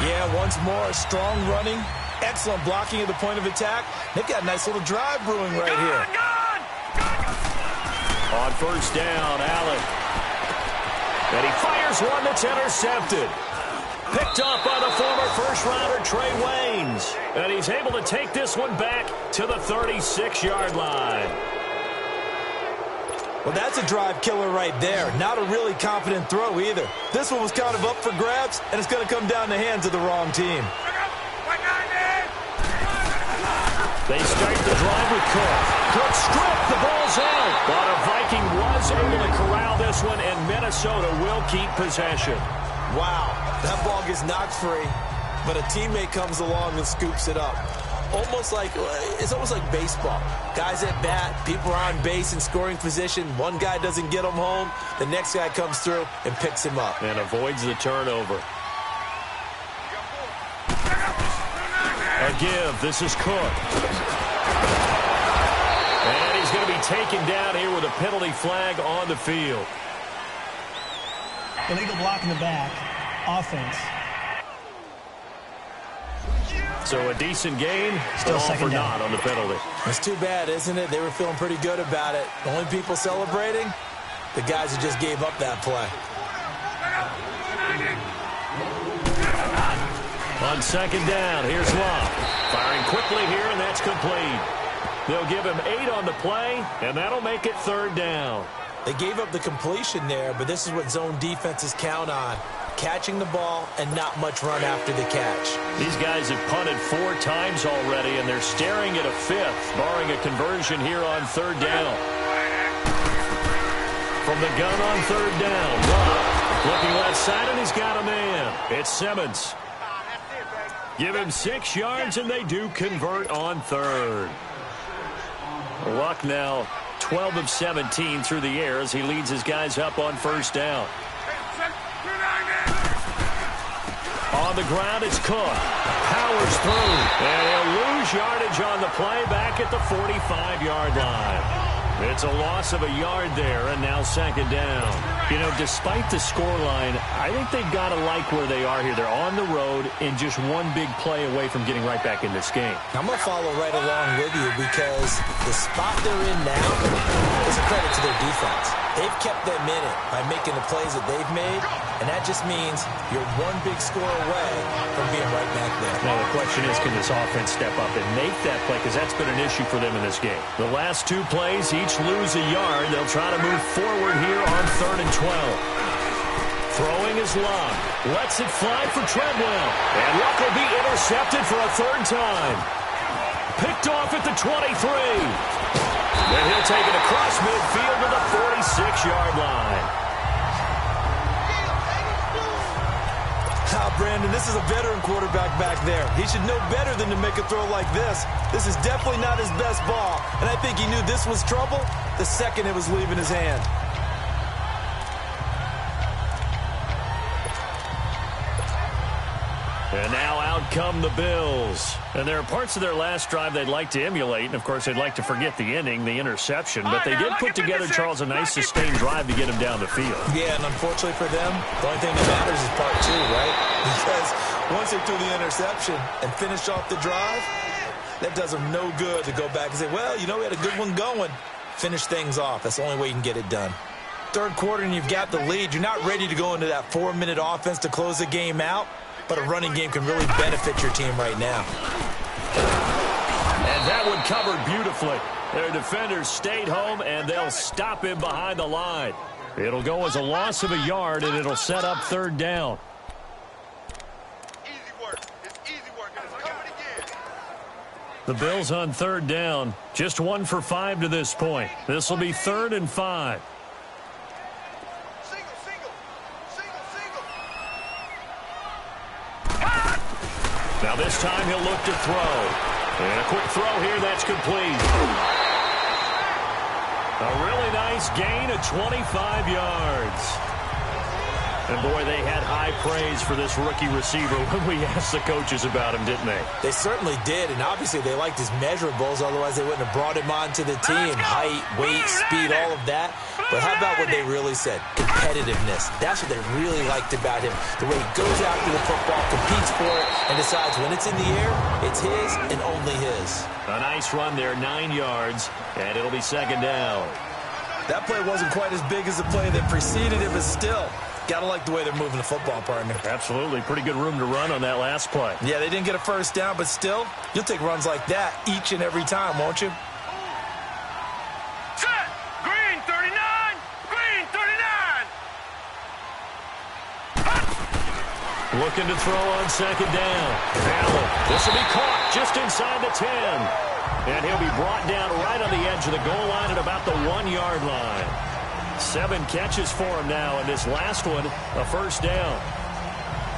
Yeah, once more, strong running, excellent blocking at the point of attack. They've got a nice little drive brewing right here. On 1st down, Allen. And he fires one that's intercepted. Picked up by the former first-rounder Trey Waynes. And he's able to take this one back to the 36-yard line. Well, that's a drive killer right there. Not a really confident throw either. This one was kind of up for grabs, and it's going to come down the hands of the wrong team. They start the drive with Cook. Cook stripped, the ball's out. But a Viking was able to corral this one, and Minnesota will keep possession. Wow, that ball gets knocked free, but a teammate comes along and scoops it up. It's almost like baseball. Guys at bat, people are on base in scoring position. One guy doesn't get him home. The next guy comes through and picks him up. And avoids the turnover. A give. This is Cook. And he's going to be taken down here with a penalty flag on the field. Illegal block in the back. Offense. So a decent gain, Still all for second down. naught on the penalty. It's too bad, isn't it? They were feeling pretty good about it. The only people celebrating, the guys who just gave up that play. On 2nd down, here's Love. Firing quickly here, and that's complete. They'll give him 8 on the play, and that'll make it 3rd down. They gave up the completion there, but this is what zone defenses count on. Catching the ball and not much run after the catch. These guys have punted 4 times already, and they're staring at a 5th, barring a conversion here on 3rd down. From the gun on 3rd down, Love looking left side, and he's got a man. It's Simmons. Give him 6 yards, and they do convert on 3rd. Luck now 12 of 17 through the air as he leads his guys up on 1st down. On the ground, it's Cook. Powers through. And he'll lose yardage on the play back at the 45-yard line. It's a loss of a yard there, and now 2nd down. You know, despite the scoreline, I think they've got to like where they are here. They're on the road and just one big play away from getting right back in this game. I'm going to follow right along with you because the spot they're in now is a credit to their defense. They've kept them in it by making the plays that they've made, and that just means you're one big score away from being right back there. Now, the question is, can this offense step up and make that play? Because that's been an issue for them in this game. The last 2 plays, each lose a yard. They'll try to move forward here on 3rd and 12. Throwing is Luck. Lets it fly for Treadwell. And Luck will be intercepted for a 3rd time. Picked off at the 23. And he'll take it across midfield to the 46-yard line. Brandon, this is a veteran quarterback back there. He should know better than to make a throw like this. This is definitely not his best ball, and I think he knew this was trouble the second it was leaving his hand. And now out come the Bills. And there are parts of their last drive they'd like to emulate. And, of course, they'd like to forget the inning, the interception. But they did put together, Charles, a nice sustained drive to get him down the field. Yeah, and unfortunately for them, the only thing that matters is part 2, right? Because once they threw the interception and finished off the drive, that does them no good to go back and say, well, you know, we had a good one going. Finish things off. That's the only way you can get it done. 3rd quarter and you've got the lead. You're not ready to go into that 4-minute offense to close the game out. But a running game can really benefit your team right now. And that one covered beautifully. Their defenders stayed home, and they'll stop him behind the line. It'll go as a loss of a yard, and it'll set up 3rd down. Easy work. It's easy work, and it's coming again. The Bills on 3rd down. Just 1 for 5 to this point. This will be 3rd and 5. Now this time he'll look to throw. And a quick throw here, that's complete. A really nice gain of 25 yards. And, boy, they had high praise for this rookie receiver when we asked the coaches about him, didn't they? They certainly did, and obviously they liked his measurables, otherwise they wouldn't have brought him onto the team. Height, weight, speed, all of that. But how about what they really said? Competitiveness. That's what they really liked about him. The way he goes after the football, competes for it, and decides when it's in the air, it's his and only his. A nice run there, 9 yards, and it'll be 2nd down. That play wasn't quite as big as the play that preceded it, but still, gotta like the way they're moving the football, partner. Absolutely. Pretty good room to run on that last play. Yeah, they didn't get a 1st down, but still, you'll take runs like that each and every time, won't you? Set! Green 39! Green 39! Looking to throw on 2nd down. Allen, this will be caught just inside the 10. And he'll be brought down right on the edge of the goal line at about the 1-yard line. 7 catches for him now, and this last one, a 1st down.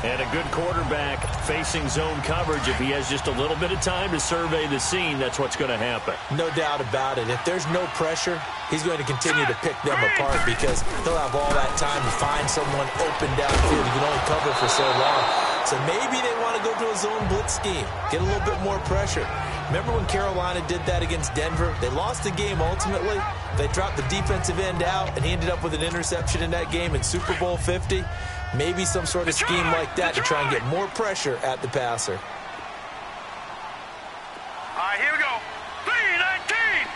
And a good quarterback facing zone coverage. If he has just a little bit of time to survey the scene, that's what's going to happen. No doubt about it. If there's no pressure, he's going to continue to pick them apart because they'll have all that time to find someone open downfield. You can only cover for so long. So maybe they want to go to a zone blitz scheme, get a little bit more pressure. Remember when Carolina did that against Denver? They lost the game ultimately. They dropped the defensive end out, and he ended up with an interception in that game in Super Bowl 50. Maybe some sort of scheme like that to try and get more pressure at the passer. All right, here we go. 3-19!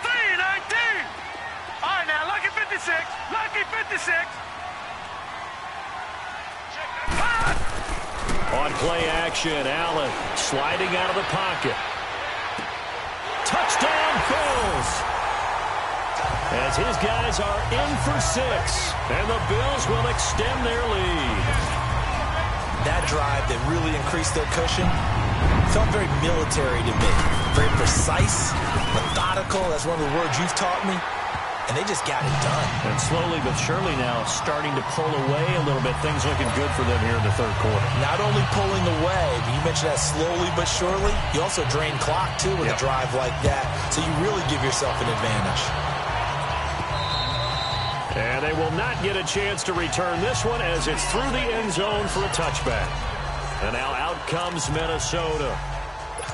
3-19! All right, now, lucky 56. Lucky 56. On play action, Allen sliding out of the pocket. Touchdown, Bills! as his guys are in for 6, and the Bills will extend their lead. That drive that really increased their cushion felt very military to me. Very precise, methodical. That's one of the words you've taught me. And they just got it done. And slowly but surely now starting to pull away a little bit. Things looking good for them here in the third quarter. Not only pulling away, but you mentioned that slowly but surely. You also drain clock, too, with a drive like that. So you really give yourself an advantage. And they will not get a chance to return this one as it's through the end zone for a touchback. And now out comes Minnesota.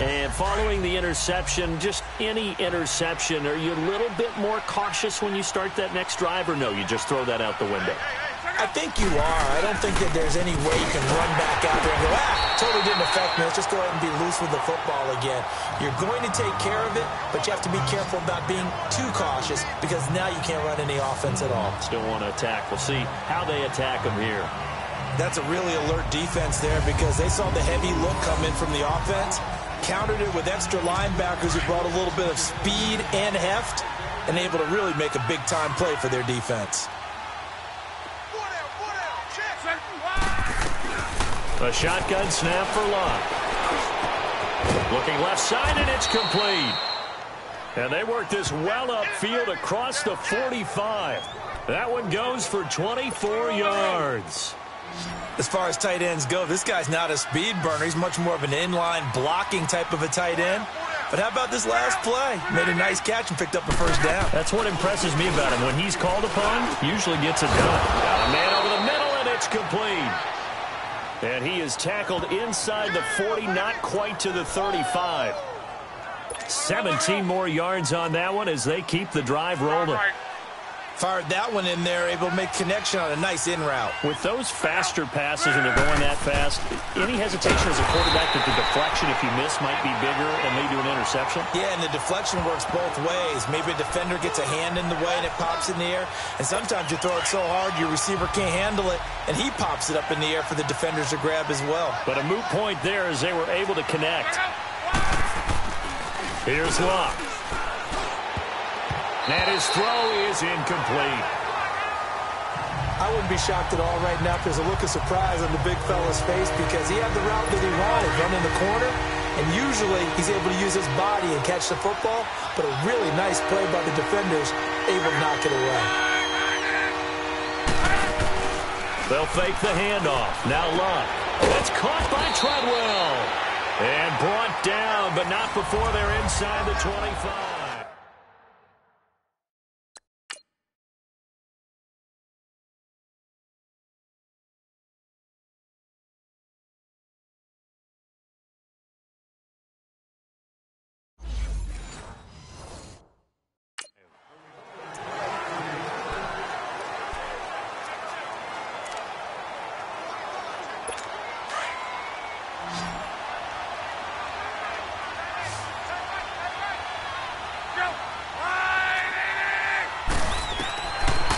And following the interception, just any interception, are you a little bit more cautious when you start that next drive, or no, you just throw that out the window? I think you are. I don't think that there's any way you can run back out there and go, totally didn't affect me. Let's just go ahead and be loose with the football again. You're going to take care of it, but you have to be careful about being too cautious because now you can't run any offense at all. Still want to attack. We'll see how they attack them here. That's a really alert defense there because they saw the heavy look come in from the offense, countered it with extra linebackers who brought a little bit of speed and heft, and able to really make a big-time play for their defense. A shotgun snap for Locke. Looking left side, and it's complete. And they work this well upfield across the 45. That one goes for 24 yards. As far as tight ends go, this guy's not a speed burner. He's much more of an inline blocking type of a tight end. But how about this last play? Made a nice catch and picked up a first down. That's what impresses me about him. When he's called upon, usually gets it done. Got a man over the middle, and it's complete. And he is tackled inside the 40, not quite to the 35. 17 more yards on that one as they keep the drive rolling. Fired that one in there, able to make connection on a nice in route. With those faster passes and they're going that fast, any hesitation as a quarterback that the deflection, if you miss, might be bigger and lead to an interception? Yeah, and the deflection works both ways. Maybe a defender gets a hand in the way and it pops in the air. And sometimes you throw it so hard your receiver can't handle it, and he pops it up in the air for the defenders to grab as well. But a moot point there as they were able to connect. Here's Locke. And his throw is incomplete. I wouldn't be shocked at all right now if there's a look of surprise on the big fella's face because he had the route that he wanted, running the corner, and usually he's able to use his body and catch the football, but a really nice play by the defenders, able to knock it away. They'll fake the handoff. Now Locke. That's caught by Treadwell. And brought down, but not before they're inside the 25.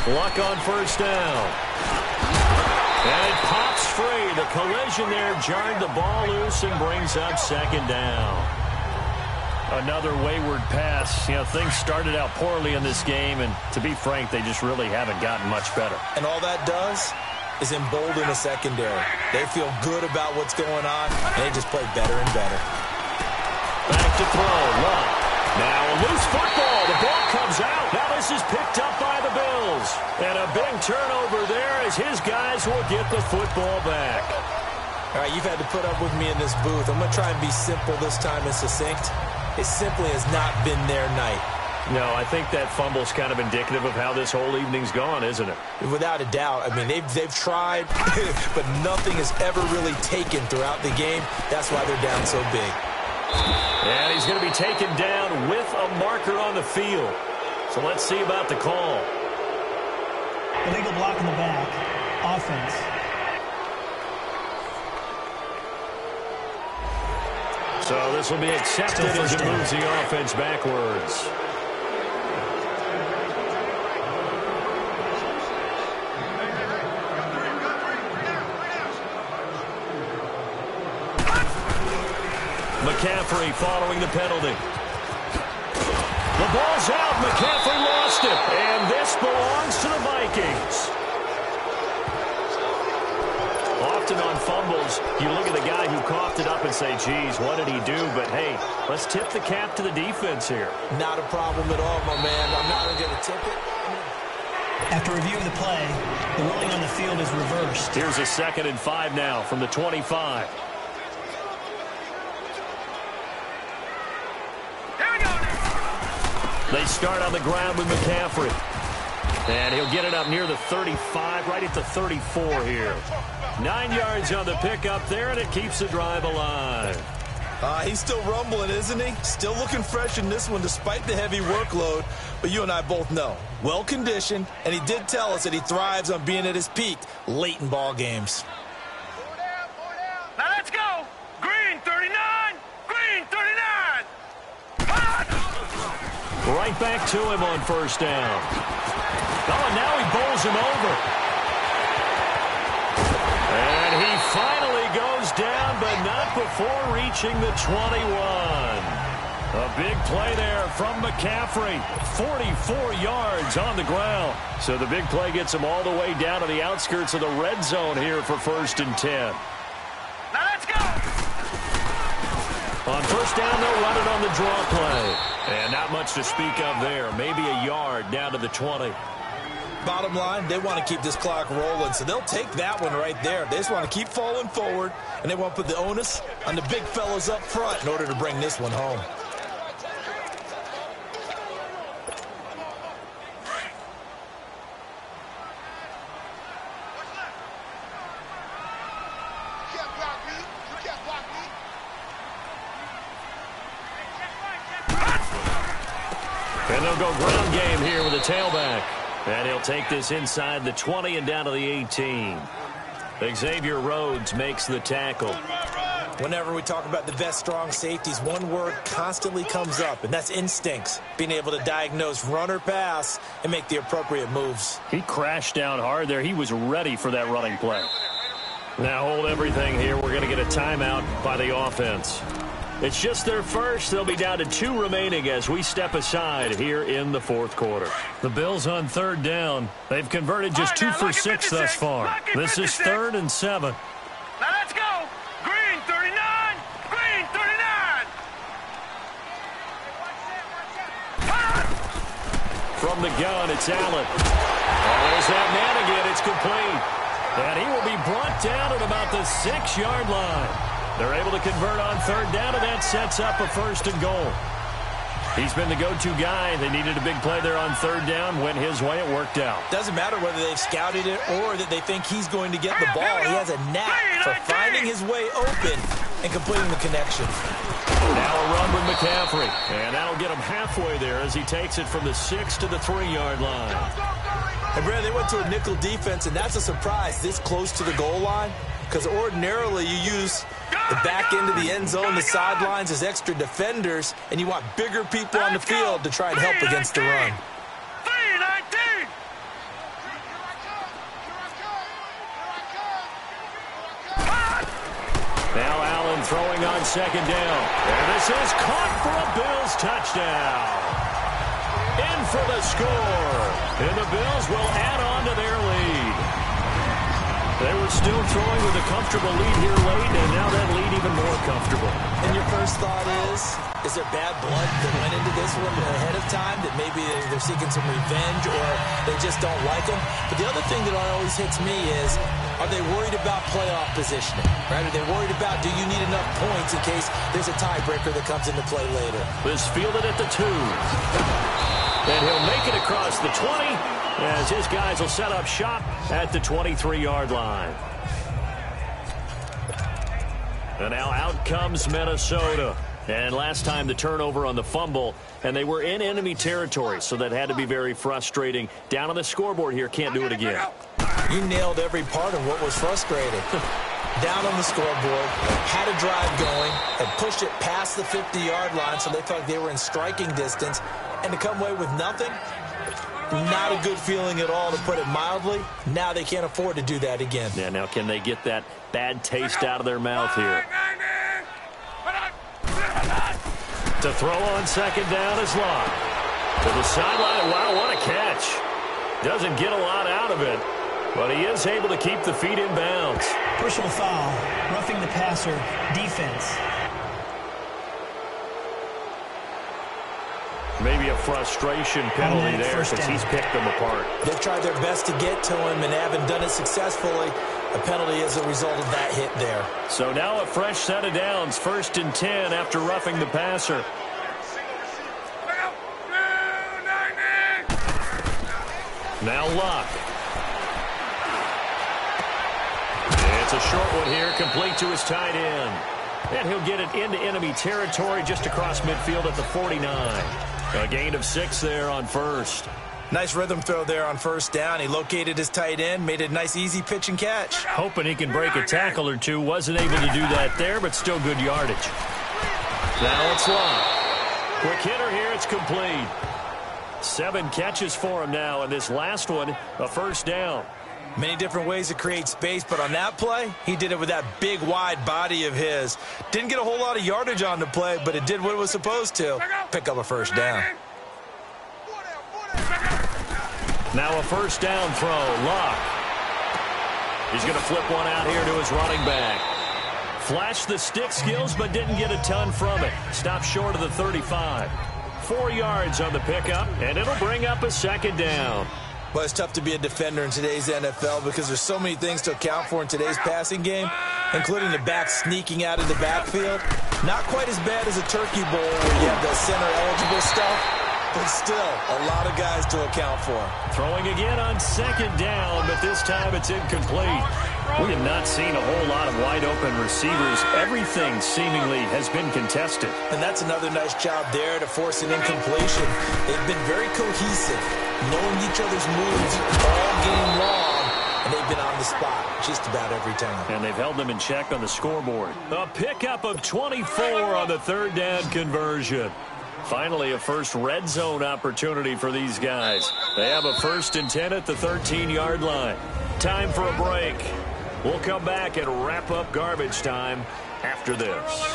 Luck on first down. And it pops free. The collision there jarred the ball loose and brings up second down. Another wayward pass. You know, things started out poorly in this game, and to be frank, they just really haven't gotten much better. And all that does is embolden the secondary. They feel good about what's going on, and they just play better and better. Back to throw. Luck. Now a loose football. The ball comes out. Now this is picked up by the Bills. And a big turnover there as his guys will get the football back. All right, you've had to put up with me in this booth. I'm going to try and be simple this time and succinct. It simply has not been their night. No, I think that fumble's kind of indicative of how this whole evening's gone, isn't it? Without a doubt. I mean, they've tried, but nothing has ever really taken throughout the game. That's why they're down so big. And he's going to be taken down with a marker on the field. So let's see about the call. Illegal block in the back. Offense. So this will be accepted as it moves the offense backwards. McCaffrey following the penalty. The The ball's out. McCaffrey lost it. And this belongs to the Vikings. Often on fumbles, you look at the guy who coughed it up and say, geez, what did he do? But, hey, let's tip the cap to the defense here. Not a problem at all, my man. I'm not going to tip it. After reviewing the play, the ruling on the field is reversed. Here's a 2nd and 5 now from the 25. Here we go. They start on the ground with McCaffrey. And he'll get it up near the 35, right at the 34 here. 9 yards on the pickup there, and it keeps the drive alive. He's still rumbling, isn't he? Still looking fresh in this one despite the heavy workload. But you and I both know, well-conditioned, and he did tell us that he thrives on being at his peak late in ball games. Now let's go. Green 39. Green 39. Hot. Right back to him on 1st down. Oh, and now he bowls him over. And he finally goes down, but not before reaching the 21. A big play there from McCaffrey. 44 yards on the ground. So the big play gets him all the way down to the outskirts of the red zone here for 1st and 10. Now let's go. On 1st down, they'll run it on the draw play. And not much to speak of there. Maybe a yard down to the 20. Bottom line, they want to keep this clock rolling, so they'll take that one right there. They just want to keep falling forward, and they want to put the onus on the big fellas up front in order to bring this one home. And they'll go ground game here with a tailback. And he'll take this inside the 20 and down to the 18. Xavier Rhodes makes the tackle. Whenever we talk about the best strong safeties, one word constantly comes up, and that's instincts. Being able to diagnose run or pass and make the appropriate moves. He crashed down hard there. He was ready for that running play. Now hold everything here. We're going to get a timeout by the offense. It's just their first. They'll be down to 2 remaining as we step aside here in the 4th quarter. The Bills on 3rd down. They've converted just 2 for 6 thus far. This is 3rd and 7. Now let's go. Green 39. Green 39. Hot. From the gun, it's Allen. Oh, there's that man again. It's complete. And he will be brought down at about the 6-yard line. They're able to convert on 3rd down, and that sets up a 1st and goal. He's been the go-to guy. They needed a big play there on 3rd down. Went his way. It worked out. Doesn't matter whether they've scouted it or that they think he's going to get the ball. He has a knack for finding his way open and completing the connection. Now a run with McCaffrey. And that'll get him halfway there as he takes it from the 6 to the 3-yard line. And Brad, they went to a nickel defense, and that's a surprise this close to the goal line. Because ordinarily you use the back end of the end zone, the sidelines as extra defenders, and you want bigger people on the field to try and help against the run. 319. Now Allen throwing on 2nd down. And this is caught for a Bills touchdown. In for the score. And the Bills will add on to their lead. They were still throwing with a comfortable lead here late, and now that lead even more comfortable. And your first thought is there bad blood that went into this one ahead of time, that maybe they're seeking some revenge or they just don't like them? But the other thing that always hits me is, are they worried about playoff positioning? Right? Are they worried about, do you need enough points in case there's a tiebreaker that comes into play later? This fielded at the 2. And he'll make it across the 20 as his guys will set up shop at the 23-yard line. And now out comes Minnesota. And last time the turnover on the fumble, and they were in enemy territory, so that had to be very frustrating. Down on the scoreboard here, can't do it again. You nailed every part of what was frustrating. Down on the scoreboard, had a drive going, and pushed it past the 50-yard line, so they thought they were in striking distance, and to come away with nothing, not a good feeling at all, to put it mildly. Now they can't afford to do that again. Yeah, now can they get that bad taste out of their mouth here? To throw on 2nd down is Locke. To the sideline. Wow, what a catch. Doesn't get a lot out of it, but he is able to keep the feet in bounds. Personal foul, roughing the passer, defense. Maybe a frustration penalty there because he's picked them apart. They've tried their best to get to him and haven't done it successfully. A penalty is a result of that hit there. So now a fresh set of downs, 1st and 10 after roughing the passer. Now Luck. It's a short one here, complete to his tight end. And he'll get it into enemy territory just across midfield at the 49. A gain of 6 there on first. Nice rhythm throw there on first down. He located his tight end, made a nice easy pitch and catch. Hoping he can break a tackle or two. Wasn't able to do that there, but still good yardage. Now it's Luck. Quick hitter here, it's complete. 7 catches for him now, and this last one, a first down. Many different ways to create space, but on that play, he did it with that big, wide body of his. Didn't get a whole lot of yardage on the play, but it did what it was supposed to. Pick up a first down. Now a first down throw. Luck. He's going to flip one out here to his running back. Flashed the stick skills, but didn't get a ton from it. Stopped short of the 35. 4 yards on the pickup, and it'll bring up a 2nd down. Well, it's tough to be a defender in today's NFL because there's so many things to account for in today's passing game, including the back sneaking out of the backfield. Not quite as bad as a turkey bowl where you have the center-eligible stuff, but still a lot of guys to account for. Throwing again on 2nd down, but this time it's incomplete. We have not seen a whole lot of wide-open receivers. Everything seemingly has been contested. And that's another nice job there to force an incompletion. They've been very cohesive, knowing each other's moves all game long, and they've been on the spot just about every time. And they've held them in check on the scoreboard. A pickup of 24 on the 3rd down conversion. Finally, a first red zone opportunity for these guys. They have a 1st and 10 at the 13-yard line. Time for a break. We'll come back and wrap up garbage time after this.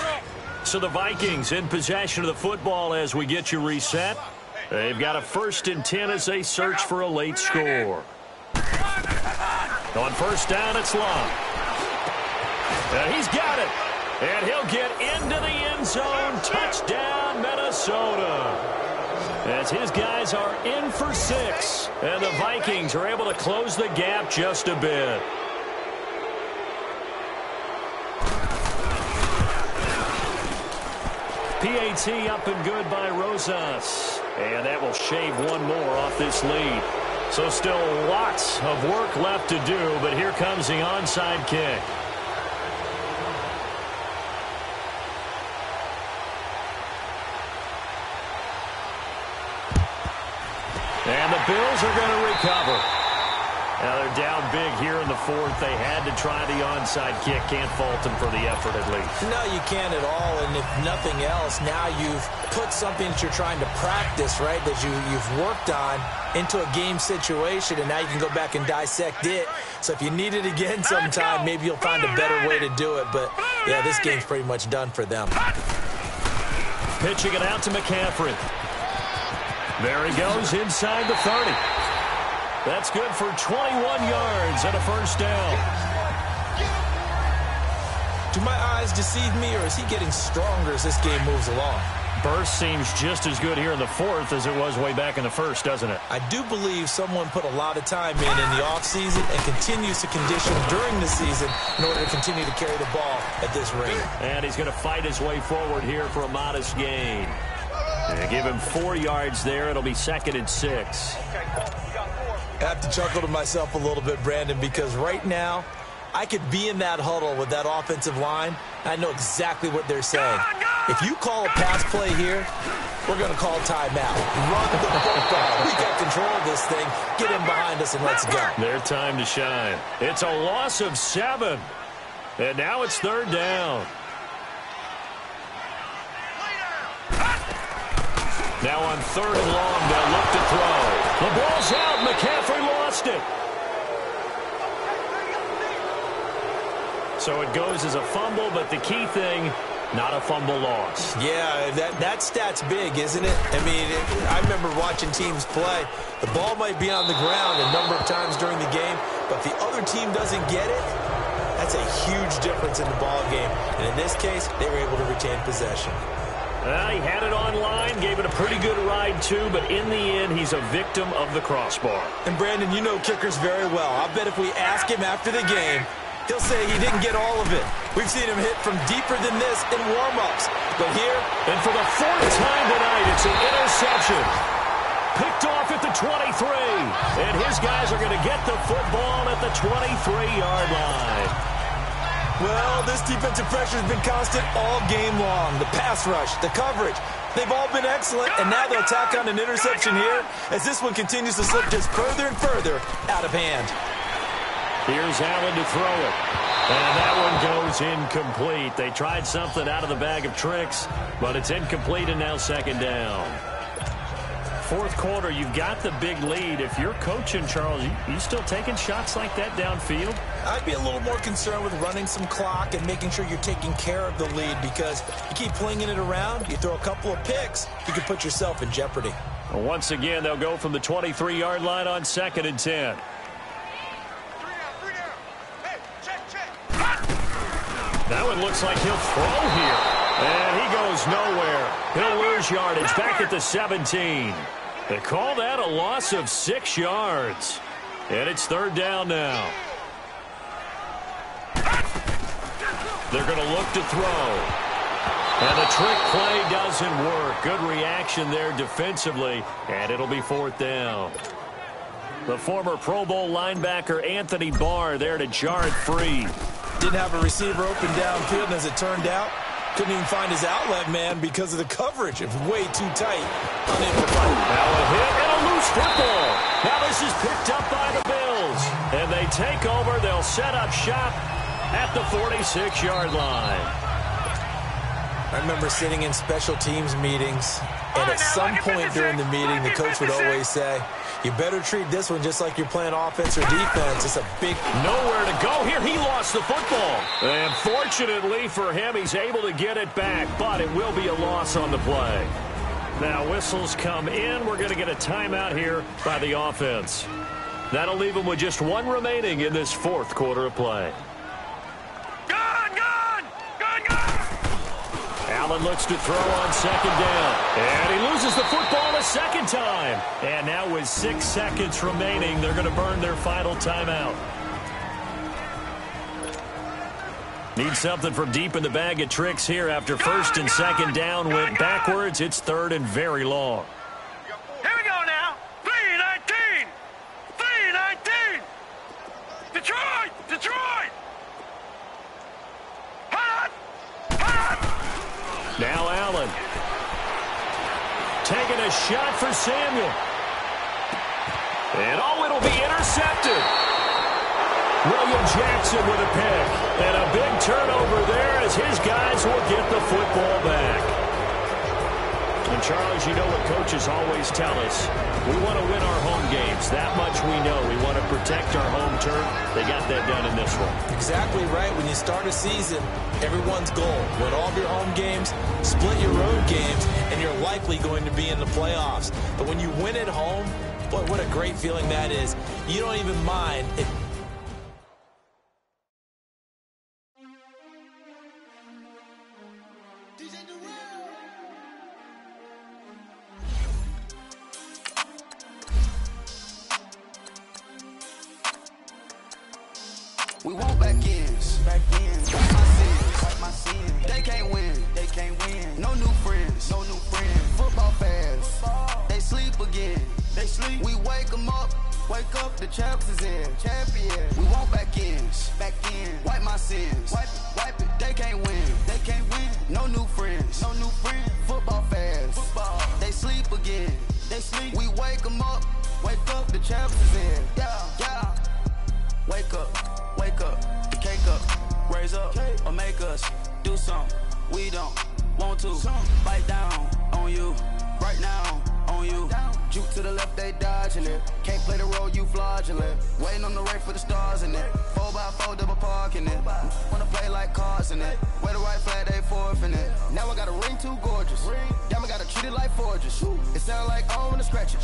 So the Vikings in possession of the football as we get you reset. They've got a 1st and 10 as they search for a late score. On first down, it's Long. And he's got it. And he'll get into the end zone. Touchdown, Minnesota. As his guys are in for 6. And the Vikings are able to close the gap just a bit. PAT up and good by Rosas. And that will shave one more off this lead. So still lots of work left to do, but here comes the onside kick. And the Bills are going to recover. Now they're down big here in the 4th. They had to try the onside kick. Can't fault them for the effort at least. No, you can't at all. And if nothing else, now you've put something that you're trying to practice, right, that you've worked on into a game situation, and now you can go back and dissect it. So if you need it again sometime, maybe you'll find a better way to do it. But, yeah, this game's pretty much done for them. Pitching it out to McCaffrey. There he goes inside the 30. That's good for 21 yards and a first down. Do my eyes deceive me, or is he getting stronger as this game moves along? Burst seems just as good here in the 4th as it was way back in the 1st, doesn't it? I do believe someone put a lot of time in the offseason and continues to condition during the season in order to continue to carry the ball at this rate. And he's going to fight his way forward here for a modest gain. They give him 4 yards there. It'll be 2nd and 6. I have to chuckle to myself a little bit, Brandon, because right now I could be in that huddle with that offensive line. I know exactly what they're saying. If you call a pass play here, we're going to call timeout. Run the football. We got control of this thing. Get in behind us and let's go. Their time to shine. It's a loss of 7. And now it's 3rd down. Now on 3rd and long, they'll look to throw. The ball's out. McCaffrey lost it. So it goes as a fumble, but the key thing, not a fumble loss. Yeah, that stat's big, isn't it? I mean, I remember watching teams play. The ball might be on the ground a number of times during the game, but the other team doesn't get it. That's a huge difference in the ball game. And in this case, they were able to retain possession. He had it online, gave it a pretty good ride too, but in the end, he's a victim of the crossbar. And Brandon, you know kickers very well. I bet if we ask him after the game, he'll say he didn't get all of it. We've seen him hit from deeper than this in warm-ups. But here, and for the fourth time tonight, it's an interception. Picked off at the 23. And his guys are going to get the football at the 23-yard line. Well, this defensive pressure has been constant all game long. The pass rush, the coverage, they've all been excellent, and now they'll tack on an interception here as this one continues to slip just further and further out of hand. Here's Allen to throw it. And that one goes incomplete. They tried something out of the bag of tricks, but it's incomplete and now second down. Fourth quarter, you've got the big lead. If you're coaching, Charles, you still taking shots like that downfield? I'd be a little more concerned with running some clock and making sure you're taking care of the lead, because you keep flinging it around, you throw a couple of picks, you can put yourself in jeopardy. Well, once again, they'll go from the 23-yard line on 2nd and 10. That one looks like he'll throw here. And he goes nowhere. He'll lose yardage back at the 17. They call that a loss of 6 yards. And it's third down now. They're going to look to throw. And the trick play doesn't work. Good reaction there defensively. And it'll be fourth down. The former Pro Bowl linebacker Anthony Barr there to jar it free. Didn't have a receiver open downfield, and as it turned out, couldn't even find his outlet man because of the coverage. It was way too tight. Unable to find it. Now a hit and a loose football. Now this is picked up by the Bills. And they take over. They'll set up shop at the 46-yard line. I remember sitting in special teams meetings, and at some point during the meeting, the coach would always say, you better treat this one just like you're playing offense or defense. It's a big... Nowhere to go here. He lost the football. And fortunately for him, he's able to get it back, but it will be a loss on the play. Now whistles come in. We're going to get a timeout here by the offense. That'll leave them with just one remaining in this fourth quarter of play. Allen looks to throw on second down. And he loses the football a second time. And now with 6 seconds remaining, they're going to burn their final timeout. Need something from deep in the bag of tricks here after first and second down went backwards. It's third and very long. Here we go now. 3-19. 3-19. Detroit. Detroit. Hot. Hot. Now Allen. Taking a shot for Samuel. And oh, it'll be intercepted. William Jackson with a pick. And a big turnover there as his guys will get the football back. And Charles, you know what coaches always tell us. We want to win our home games. That much we know. We want to protect our home turf. They got that done in this one. Exactly right. When you start a season, everyone's goal, win all of your home games, split your road games, and you're likely going to be in the playoffs. But when you win at home, boy, what a great feeling that is. You don't even mind it. We want back ends. Wipe my sins. They can't win. No new friends. Football fans. They sleep again. We wake them up. The champs is in. Champion. We want back ends. Wipe my sins. Wipe it. They can't win. No new friends. Football fans. They sleep again. We wake them up. The champs is in. Yeah. Wake up, the cake up, raise up, or make us do something we don't want to. Bite down on you, right now on you. Juke to the left, they dodging it. Can't play the role, you fraudulent. Waiting on the right for the stars in it. 4x4 double parking it. Wanna play like cars in it. Where the right flag, they forfeiting it. treated like forgers. It sound like I don't wanna scratch it.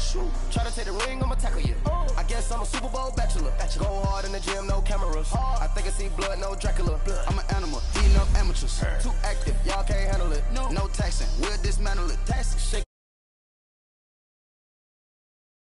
Try to take the ring, I'ma tackle you. I guess I'm a Super Bowl bachelor. Go hard in the gym, no cameras. I think I see blood, no Dracula. I'm an animal, eating up amateurs. Too active, y'all